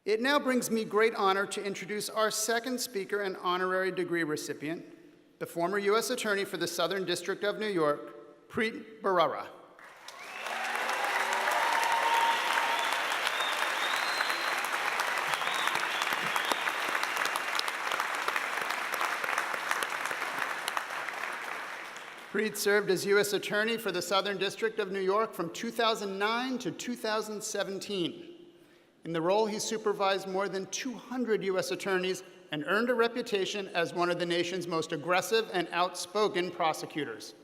It now brings me great honor to introduce our second speaker and honorary degree recipient, the former U.S. Attorney for the Southern District of New York, Preet Bharara. Preet served as U.S. Attorney for the Southern District of New York from 2009 to 2017. In the role, he supervised more than 200 U.S. attorneys and earned a reputation as one of the nation's most aggressive and outspoken prosecutors.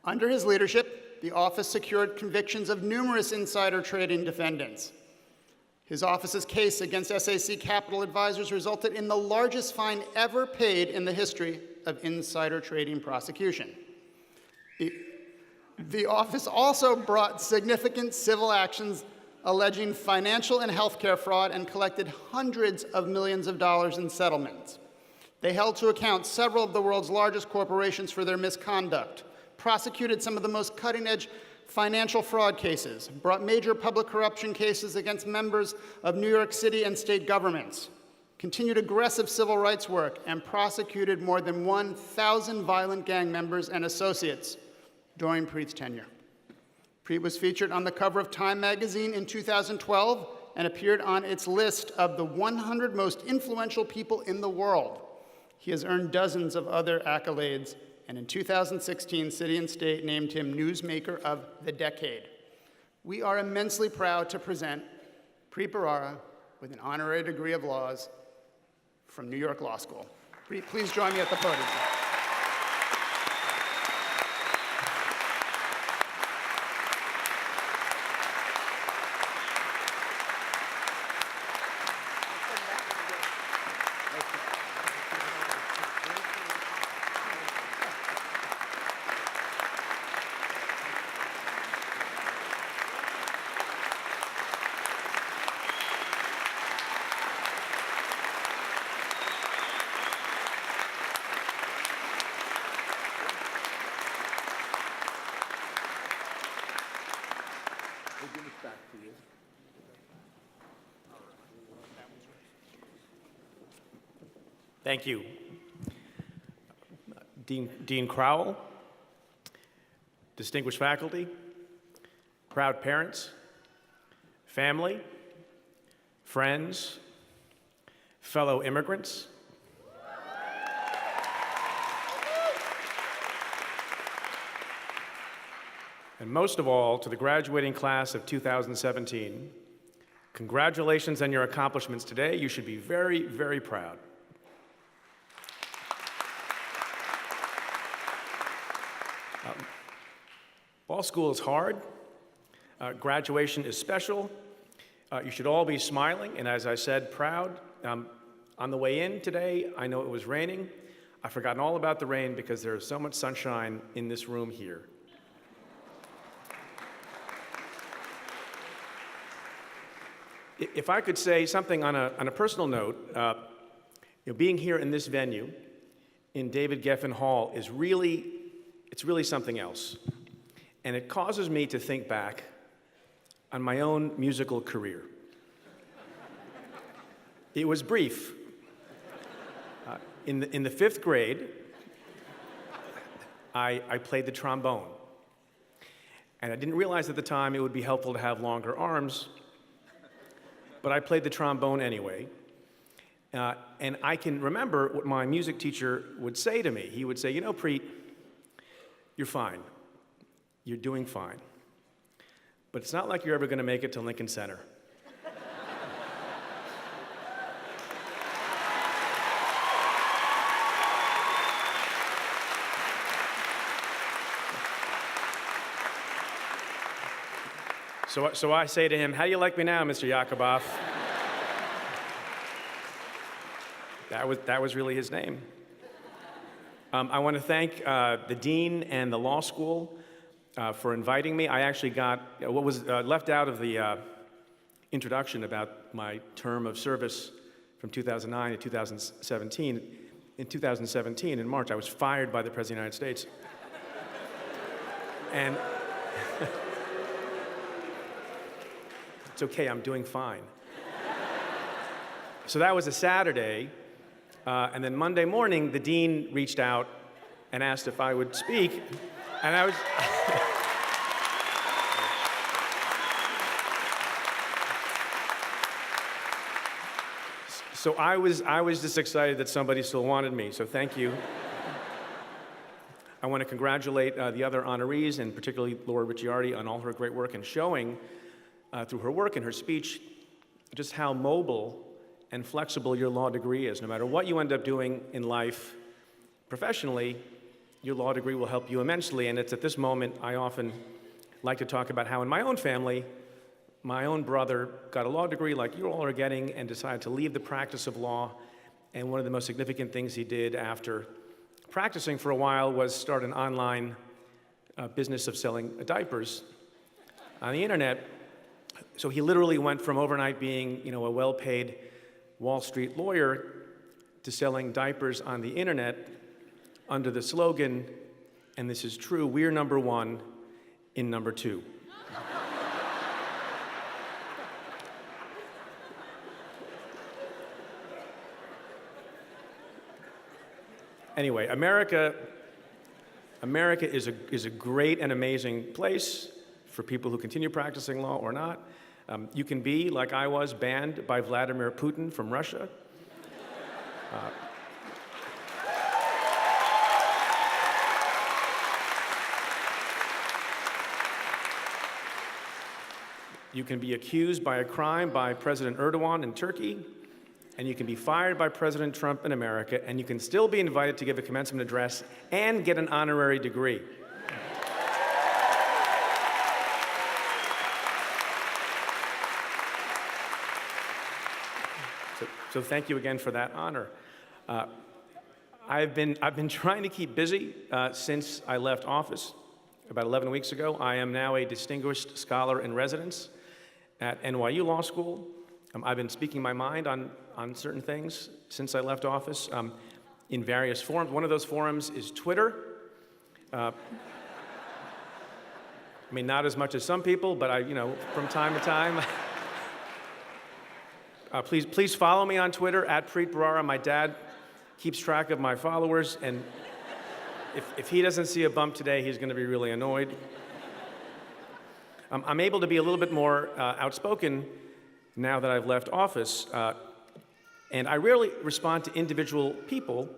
Under his leadership, the office secured convictions of numerous insider trading defendants. His office's case against SAC Capital Advisors resulted in the largest fine ever paid in the history of insider trading prosecution. The office also brought significant civil actions alleging financial and healthcare fraud and collected hundreds of millions of dollars in settlements. They held to account several of the world's largest corporations for their misconduct, prosecuted some of the most cutting-edge financial fraud cases, brought major public corruption cases against members of New York City and state governments, continued aggressive civil rights work, and prosecuted more than 1,000 violent gang members and associates during Preet's tenure. Preet was featured on the cover of Time magazine in 2012 and appeared on its list of the 100 most influential people in the world. He has earned dozens of other accolades, and in 2016, City and State named him Newsmaker of the Decade. We are immensely proud to present Preet Bharara with an honorary degree of laws from New York Law School. Preet, please join me at the podium. Thank you. Dean Crowell, distinguished faculty, proud parents, family, friends, fellow immigrants, and most of all, to the graduating class of 2017, congratulations on your accomplishments today. You should be very, very proud. Law school is hard. Graduation is special. You should all be smiling, and as I said, proud. On the way in today, I know it was raining. I've forgotten all about the rain because there's so much sunshine in this room here. If I could say something on a personal note, being here in this venue, in David Geffen Hall, it's really something else. And it causes me to think back on my own musical career. It was brief. In the 5th grade, I played the trombone. And I didn't realize at the time it would be helpful to have longer arms, but I played the trombone anyway. And I can remember what my music teacher would say to me. He would say, "You know, Preet, you're fine. You're doing fine. But it's not like you're ever going to make it to Lincoln Center." So I say to him, "How do you like me now, Mr. Yakuboff?" That was really his name. I want to thank the dean and the law school for inviting me. I actually got what was left out of the introduction about my term of service from 2009 to 2017. In 2017, in March, I was fired by the President of the United States. And it's okay, I'm doing fine. So that was a Saturday. And then Monday morning, the dean reached out and asked if I would speak. And I was... So I was just excited that somebody still wanted me, so thank you. I want to congratulate the other honorees, and particularly Laura Ricciardi, on all her great work in showing, through her work and her speech, just how mobile and flexible your law degree is. No matter what you end up doing in life professionally, your law degree will help you immensely. And it's at this moment I often like to talk about how in my own family, my own brother got a law degree like you all are getting and decided to leave the practice of law. And one of the most significant things he did after practicing for a while was start an online business of selling diapers on the internet. So he literally went from overnight being, a well-paid Wall Street lawyer to selling diapers on the internet under the slogan, and this is true, we're number one in number two. Anyway, America is a great and amazing place for people who continue practicing law or not. You can be, like I was, banned by Vladimir Putin from Russia. You can be accused by a crime by President Erdogan in Turkey, and you can be fired by President Trump in America, and you can still be invited to give a commencement address and get an honorary degree. So thank you again for that honor. I've been trying to keep busy since I left office about 11 weeks ago. I am now a distinguished scholar in residence at NYU Law School. I've been speaking my mind on certain things since I left office in various forums. One of those forums is Twitter. I mean, not as much as some people, but from time to time. Please follow me on Twitter, @Preet Bharara. My dad keeps track of my followers, and if he doesn't see a bump today, he's going to be really annoyed. I'm able to be a little bit more outspoken now that I've left office, and I rarely respond to individual people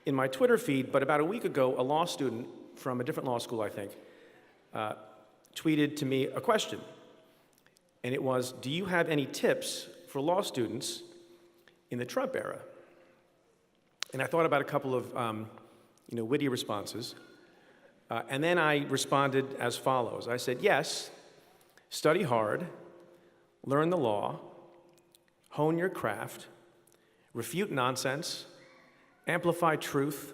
in my Twitter feed, but about a week ago, a law student from a different law school, I think, tweeted to me a question, and it was, do you have any tips for law students in the Trump era? And I thought about a couple of witty responses, and then I responded as follows. I said, yes, study hard, learn the law, hone your craft, refute nonsense, amplify truth,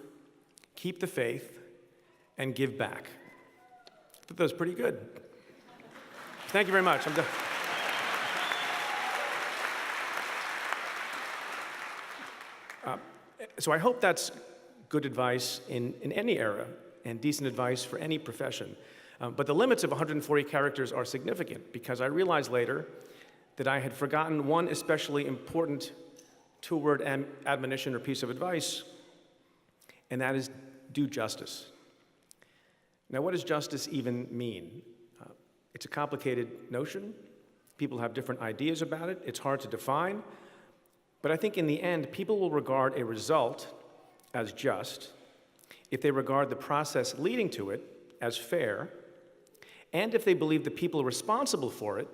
keep the faith, and give back. I thought that was pretty good. Thank you very much. I'm done. So I hope that's good advice in any era and decent advice for any profession. But the limits of 140 characters are significant because I realized later that I had forgotten one especially important two-word admonition or piece of advice, and that is do justice. Now, what does justice even mean? It's a complicated notion. People have different ideas about it. It's hard to define. But I think in the end, people will regard a result as just if they regard the process leading to it as fair, and if they believe the people responsible for it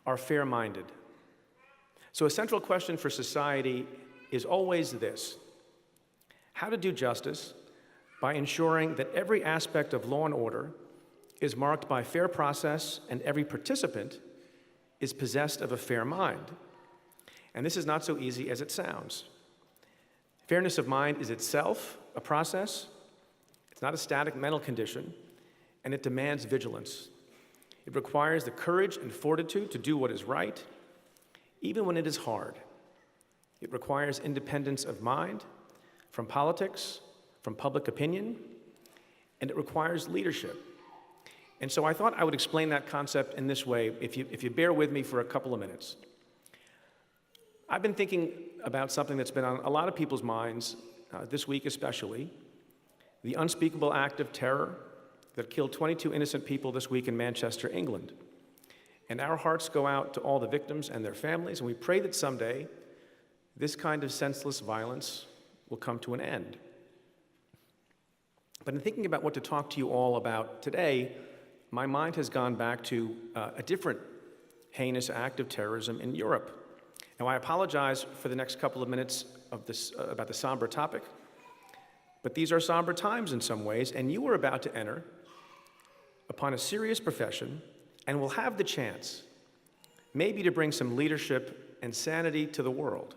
are fair-minded. So a central question for society is always this: how to do justice by ensuring that every aspect of law and order is marked by fair process and every participant is possessed of a fair mind. And this is not so easy as it sounds. Fairness of mind is itself a process. It's not a static mental condition, and it demands vigilance. It requires the courage and fortitude to do what is right, even when it is hard. It requires independence of mind from politics, from public opinion, and it requires leadership. And so I thought I would explain that concept in this way, if you bear with me for a couple of minutes. I've been thinking about something that's been on a lot of people's minds, this week especially, the unspeakable act of terror that killed 22 innocent people this week in Manchester, England. And our hearts go out to all the victims and their families, and we pray that someday this kind of senseless violence will come to an end. But in thinking about what to talk to you all about today, my mind has gone back to a different heinous act of terrorism in Europe. Now, I apologize for the next couple of minutes of this, about the somber topic, but these are somber times in some ways, and you are about to enter upon a serious profession and will have the chance maybe to bring some leadership and sanity to the world.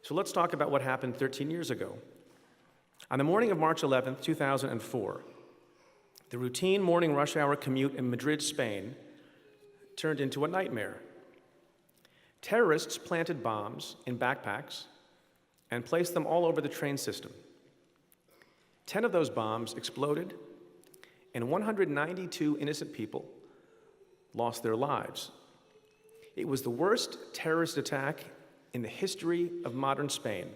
So let's talk about what happened 13 years ago. On the morning of March 11th, 2004, the routine morning rush hour commute in Madrid, Spain, turned into a nightmare. Terrorists planted bombs in backpacks and placed them all over the train system. 10 of those bombs exploded, and 192 innocent people lost their lives. It was the worst terrorist attack in the history of modern Spain.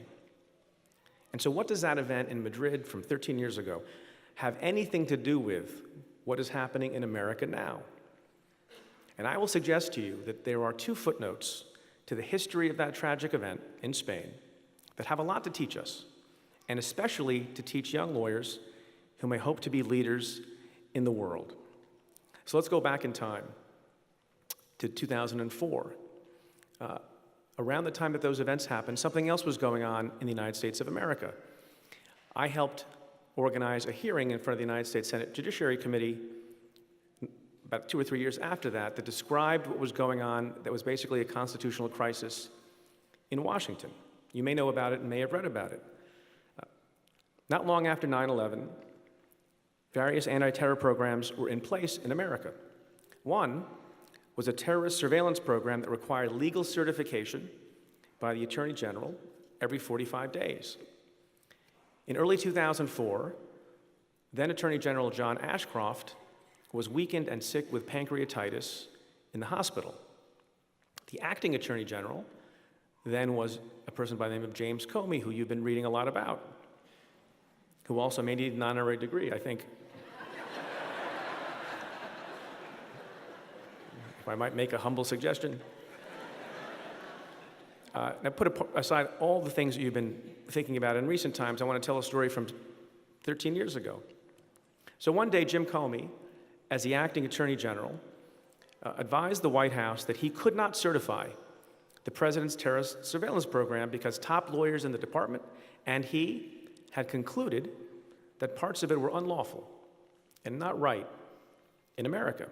And so what does that event in Madrid from 13 years ago have anything to do with what is happening in America now? And I will suggest to you that there are 2 footnotes to the history of that tragic event in Spain that have a lot to teach us, and especially to teach young lawyers who may hope to be leaders in the world. So let's go back in time to 2004. Around the time that those events happened, something else was going on in the United States of America. I helped organize a hearing in front of the United States Senate Judiciary Committee about 2 or 3 years after that that described what was going on that was basically a constitutional crisis in Washington. You may know about it and may have read about it. Not long after 9/11, various anti-terror programs were in place in America. One was a terrorist surveillance program that required legal certification by the Attorney General every 45 days. In early 2004, then Attorney General John Ashcroft was weakened and sick with pancreatitis in the hospital. The acting Attorney General then was a person by the name of James Comey, who you've been reading a lot about, who also may need an honorary degree, I think. If I might make a humble suggestion. Now, put aside all the things that you've been thinking about in recent times, I want to tell a story from 13 years ago. So one day, Jim Comey, as the acting Attorney General, advised the White House that he could not certify the president's terrorist surveillance program because top lawyers in the department and he had concluded that parts of it were unlawful and not right in America.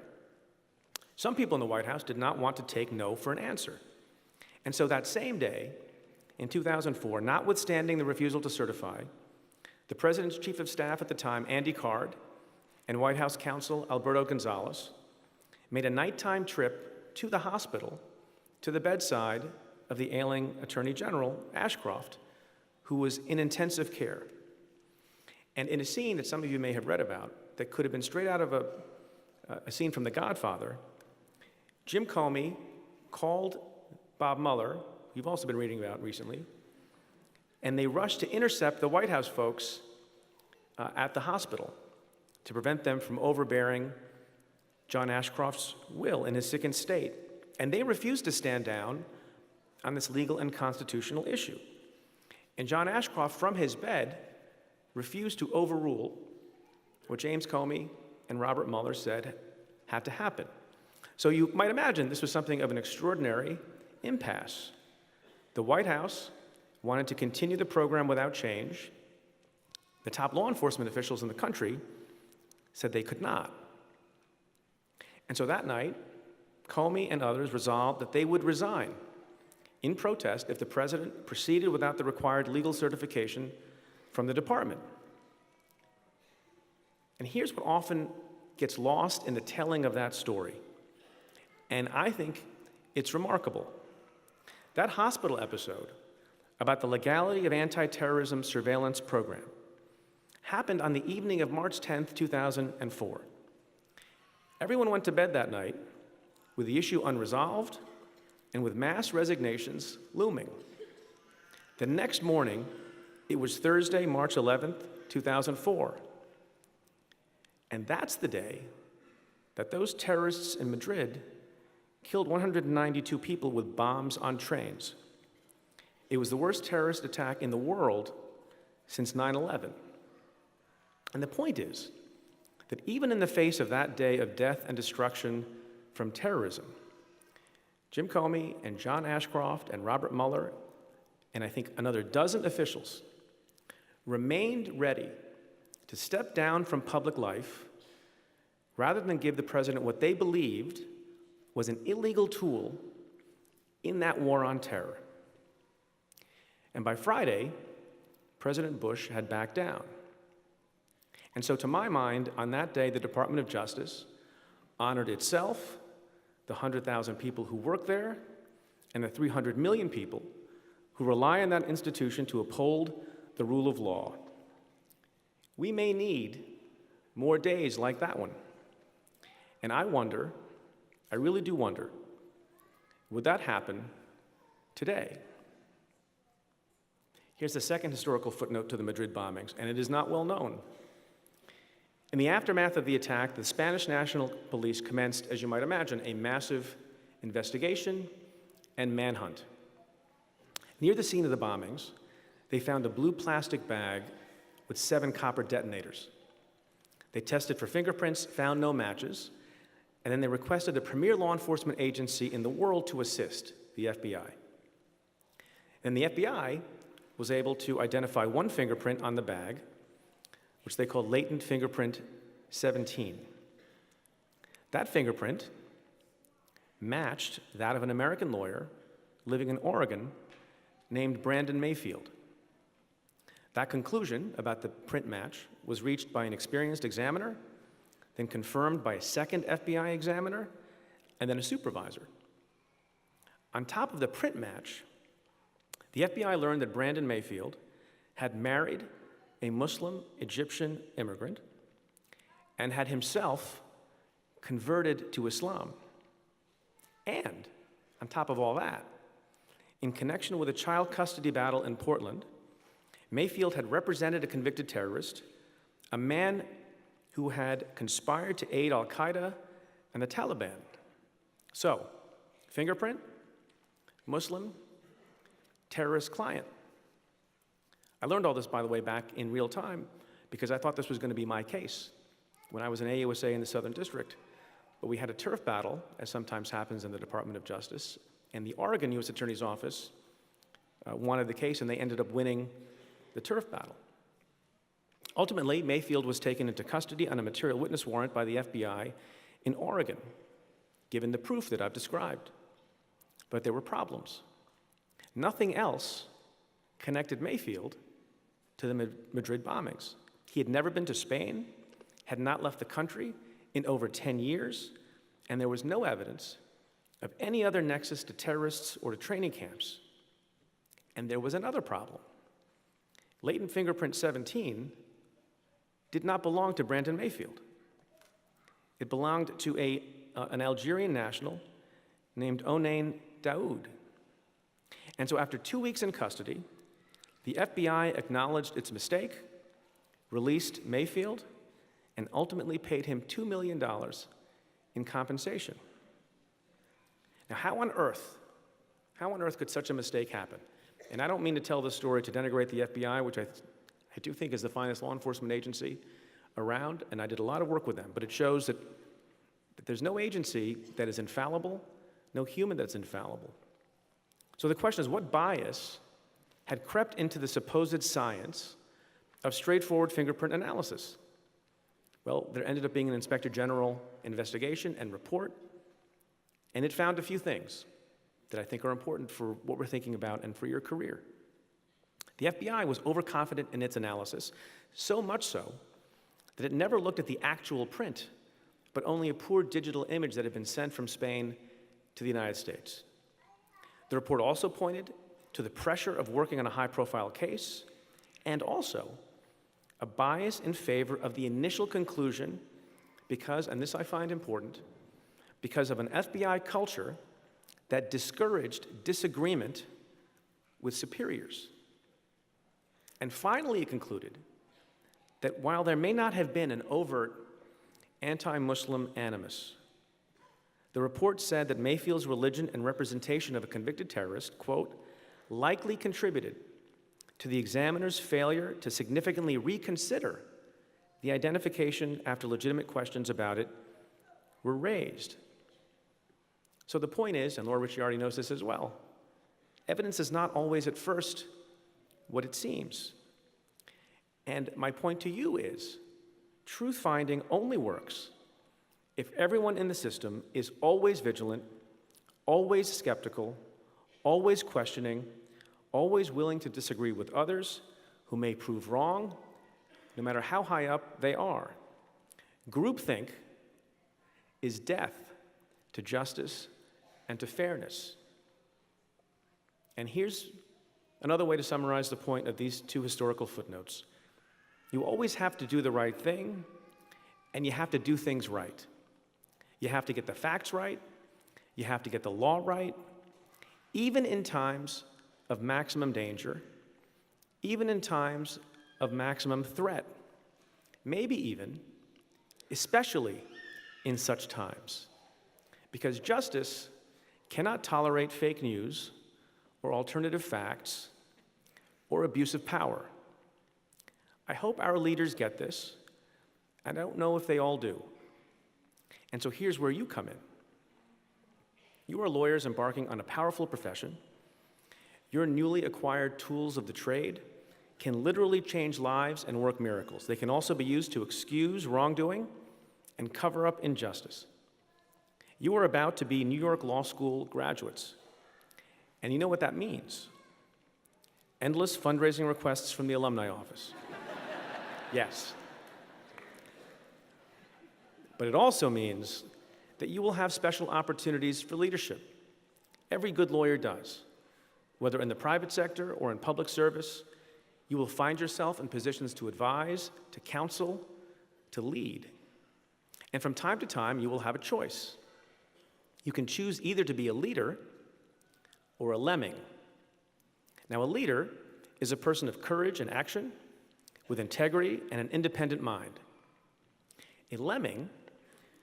Some people in the White House did not want to take no for an answer. And so that same day, in 2004, notwithstanding the refusal to certify, the president's chief of staff at the time, Andy Card, and White House counsel Alberto Gonzales made a nighttime trip to the hospital to the bedside of the ailing Attorney General, Ashcroft, who was in intensive care. And in a scene that some of you may have read about that could have been straight out of a scene from The Godfather, Jim Comey called Bob Mueller, who you've also been reading about recently, and they rushed to intercept the White House folks at the hospital to prevent them from overbearing John Ashcroft's will in his sickened state. And they refused to stand down on this legal and constitutional issue. And John Ashcroft, from his bed, refused to overrule what James Comey and Robert Mueller said had to happen. So you might imagine this was something of an extraordinary impasse. The White House wanted to continue the program without change. The top law enforcement officials in the country said they could not. And so that night, Comey and others resolved that they would resign in protest if the president proceeded without the required legal certification from the department. And here's what often gets lost in the telling of that story. And I think it's remarkable. That hospital episode about the legality of anti-terrorism surveillance program happened on the evening of March 10th, 2004. Everyone went to bed that night with the issue unresolved and with mass resignations looming. The next morning, it was Thursday, March 11th, 2004. And that's the day that those terrorists in Madrid killed 192 people with bombs on trains. It was the worst terrorist attack in the world since 9/11. And the point is that even in the face of that day of death and destruction from terrorism, Jim Comey and John Ashcroft and Robert Mueller, and I think another dozen officials, remained ready to step down from public life rather than give the president what they believed was an illegal tool in that war on terror. And by Friday, President Bush had backed down. And so to my mind, on that day, the Department of Justice honored itself, the 100,000 people who work there, and the 300 million people who rely on that institution to uphold the rule of law. We may need more days like that one. And I wonder, I really do wonder, would that happen today? Here's the second historical footnote to the Madrid bombings, and it is not well known. In the aftermath of the attack, the Spanish National Police commenced, as you might imagine, a massive investigation and manhunt. Near the scene of the bombings, they found a blue plastic bag with 7 copper detonators. They tested for fingerprints, found no matches, and then they requested the premier law enforcement agency in the world to assist, the FBI. And the FBI was able to identify one fingerprint on the bag, which they called latent fingerprint 17. That fingerprint matched that of an American lawyer living in Oregon named Brandon Mayfield. That conclusion about the print match was reached by an experienced examiner, then confirmed by a second FBI examiner, and then a supervisor. On top of the print match, the FBI learned that Brandon Mayfield had married a Muslim Egyptian immigrant and had himself converted to Islam. And on top of all that, in connection with a child custody battle in Portland, Mayfield had represented a convicted terrorist, a man who had conspired to aid al-Qaeda and the Taliban. So, fingerprint, Muslim, terrorist client. I learned all this, by the way, back in real time because I thought this was going to be my case when I was an AUSA in the Southern District. But we had a turf battle, as sometimes happens in the Department of Justice, and the Oregon U.S. Attorney's Office wanted the case, and they ended up winning the turf battle. Ultimately, Mayfield was taken into custody on a material witness warrant by the FBI in Oregon, given the proof that I've described. But there were problems. Nothing else connected Mayfield to the Madrid bombings. He had never been to Spain, had not left the country in over 10 years, and there was no evidence of any other nexus to terrorists or to training camps. And there was another problem. Latent fingerprint 17 did not belong to Brandon Mayfield. It belonged to an Algerian national named Onain Daoud. And so after 2 weeks in custody, the FBI acknowledged its mistake, released Mayfield, and ultimately paid him $2 million in compensation. Now, how on earth could such a mistake happen? And I don't mean to tell this story to denigrate the FBI, which I do think is the finest law enforcement agency around, and I did a lot of work with them, but it shows that there's no agency that is infallible, no human that's infallible. So the question is, what bias had crept into the supposed science of straightforward fingerprint analysis? Well, there ended up being an Inspector General investigation and report, and it found a few things that I think are important for what we're thinking about and for your career. The FBI was overconfident in its analysis, so much so that it never looked at the actual print, but only a poor digital image that had been sent from Spain to the United States. The report also pointed to the pressure of working on a high-profile case, and also a bias in favor of the initial conclusion because, and this I find important, because of an FBI culture that discouraged disagreement with superiors. And finally, it concluded that while there may not have been an overt anti-Muslim animus, the report said that Mayfield's religion and representation of a convicted terrorist, quote, likely contributed to the examiner's failure to significantly reconsider the identification after legitimate questions about it were raised. So the point is, and Laura Ritchie already knows this as well, evidence is not always at first what it seems. And my point to you is, truth-finding only works if everyone in the system is always vigilant, always skeptical, always questioning, always willing to disagree with others who may prove wrong, no matter how high up they are. Groupthink is death to justice and to fairness. And here's another way to summarize the point of these two historical footnotes. You always have to do the right thing, and you have to do things right. You have to get the facts right, you have to get the law right, even in times of maximum danger, even in times of maximum threat, maybe even, especially in such times. Because justice cannot tolerate fake news or alternative facts or abuse of power. I hope our leaders get this. I don't know if they all do. And so here's where you come in. You are lawyers embarking on a powerful profession. Your newly acquired tools of the trade can literally change lives and work miracles. They can also be used to excuse wrongdoing and cover up injustice. You are about to be New York Law School graduates. And you know what that means. Endless fundraising requests from the alumni office. Yes. But it also means that you will have special opportunities for leadership. Every good lawyer does. Whether in the private sector or in public service, you will find yourself in positions to advise, to counsel, to lead. And from time to time, you will have a choice. You can choose either to be a leader or a lemming. Now, a leader is a person of courage and action, with integrity and an independent mind. A lemming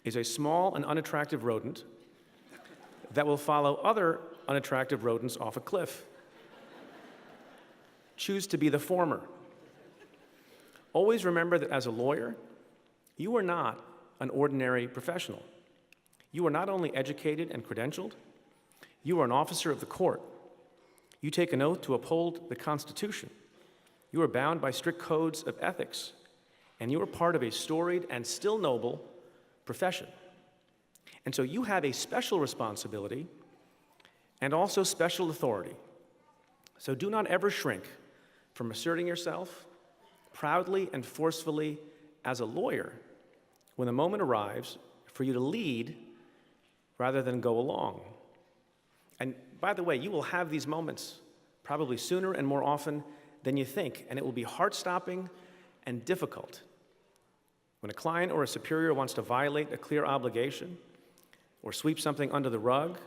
is a small and unattractive rodent that will follow other unattractive rodents off a cliff. Choose to be the former. Always remember that as a lawyer, you are not an ordinary professional. You are not only educated and credentialed, you are an officer of the court. You take an oath to uphold the Constitution. You are bound by strict codes of ethics, and you are part of a storied and still noble profession. And so you have a special responsibility and also special authority. So do not ever shrink from asserting yourself proudly and forcefully as a lawyer when the moment arrives for you to lead rather than go along. And by the way, you will have these moments probably sooner and more often than you think, and it will be heart-stopping and difficult. When a client or a superior wants to violate a clear obligation, or sweep something under the rug,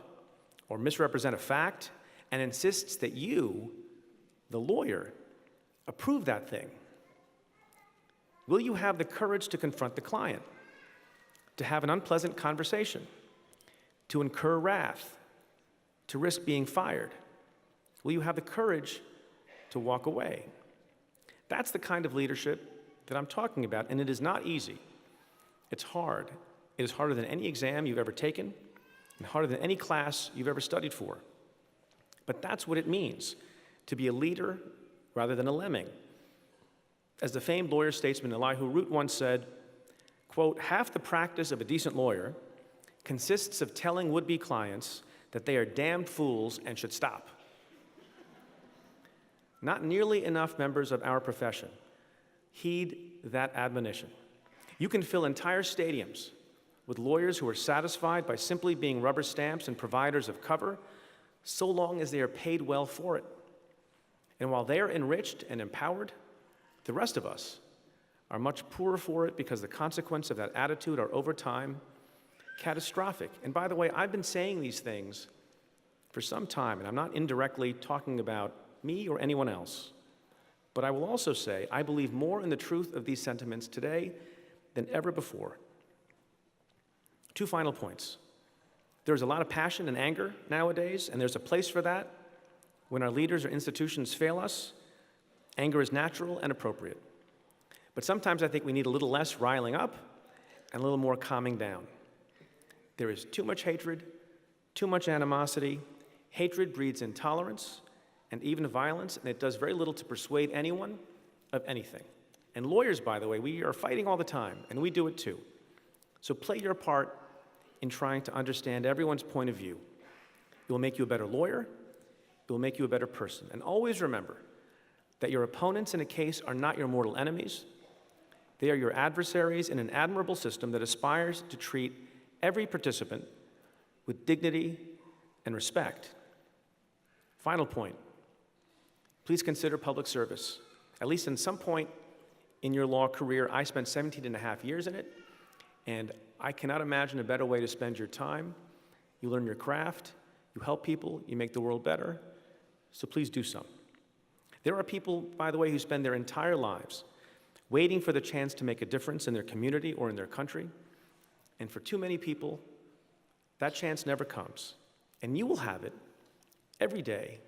or misrepresent a fact, and insists that you, the lawyer, approve that thing, will you have the courage to confront the client, to have an unpleasant conversation, to incur wrath, to risk being fired? Will you have the courage to walk away? That's the kind of leadership that I'm talking about, and it is not easy. It's hard. It is harder than any exam you've ever taken, and harder than any class you've ever studied for. But that's what it means to be a leader rather than a lemming. As the famed lawyer statesman Elihu Root once said, quote, "Half the practice of a decent lawyer consists of telling would-be clients that they are damned fools and should stop." Not nearly enough members of our profession heed that admonition. You can fill entire stadiums with lawyers who are satisfied by simply being rubber stamps and providers of cover, so long as they are paid well for it. And while they are enriched and empowered, the rest of us are much poorer for it because the consequences of that attitude are over time catastrophic. And by the way, I've been saying these things for some time, and I'm not indirectly talking about me or anyone else, but I will also say I believe more in the truth of these sentiments today than ever before. 2 final points. There's a lot of passion and anger nowadays, and there's a place for that. When our leaders or institutions fail us, anger is natural and appropriate. But sometimes I think we need a little less riling up and a little more calming down. There is too much hatred, too much animosity. Hatred breeds intolerance and even violence, and it does very little to persuade anyone of anything. And lawyers, by the way, we are fighting all the time, and we do it too. So play your part in trying to understand everyone's point of view. It will make you a better lawyer. It will make you a better person. And always remember that your opponents in a case are not your mortal enemies. They are your adversaries in an admirable system that aspires to treat every participant with dignity and respect. Final point. Please consider public service. At least in some point in your law career, I spent 17 and a half years in it, and I cannot imagine a better way to spend your time. You learn your craft, you help people, you make the world better, so please do some. There are people, by the way, who spend their entire lives waiting for the chance to make a difference in their community or in their country, and for too many people, that chance never comes. And you will have it every day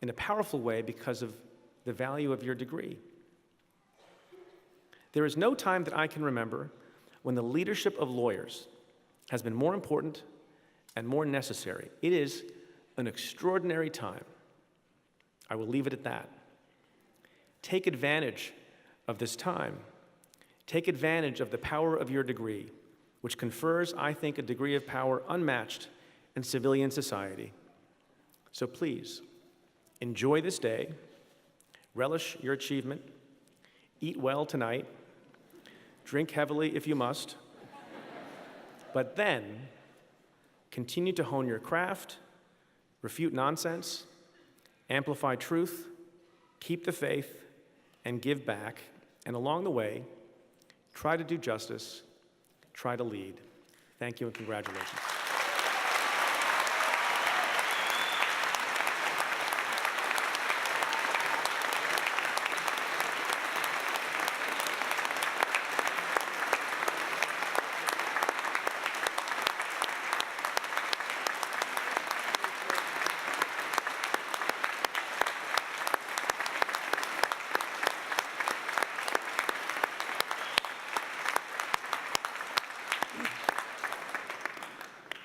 in a powerful way because of the value of your degree. There is no time that I can remember when the leadership of lawyers has been more important and more necessary. It is an extraordinary time. I will leave it at that. Take advantage of this time. Take advantage of the power of your degree, which confers, I think, a degree of power unmatched in civilian society. So please, enjoy this day, relish your achievement, eat well tonight, drink heavily if you must, but then continue to hone your craft, refute nonsense, amplify truth, keep the faith, and give back, and along the way, try to do justice, try to lead. Thank you and congratulations.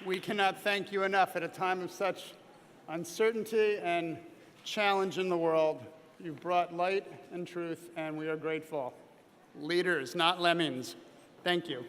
We cannot thank you enough at a time of such uncertainty and challenge in the world. You've brought light and truth, and we are grateful. Leaders, not lemmings. Thank you.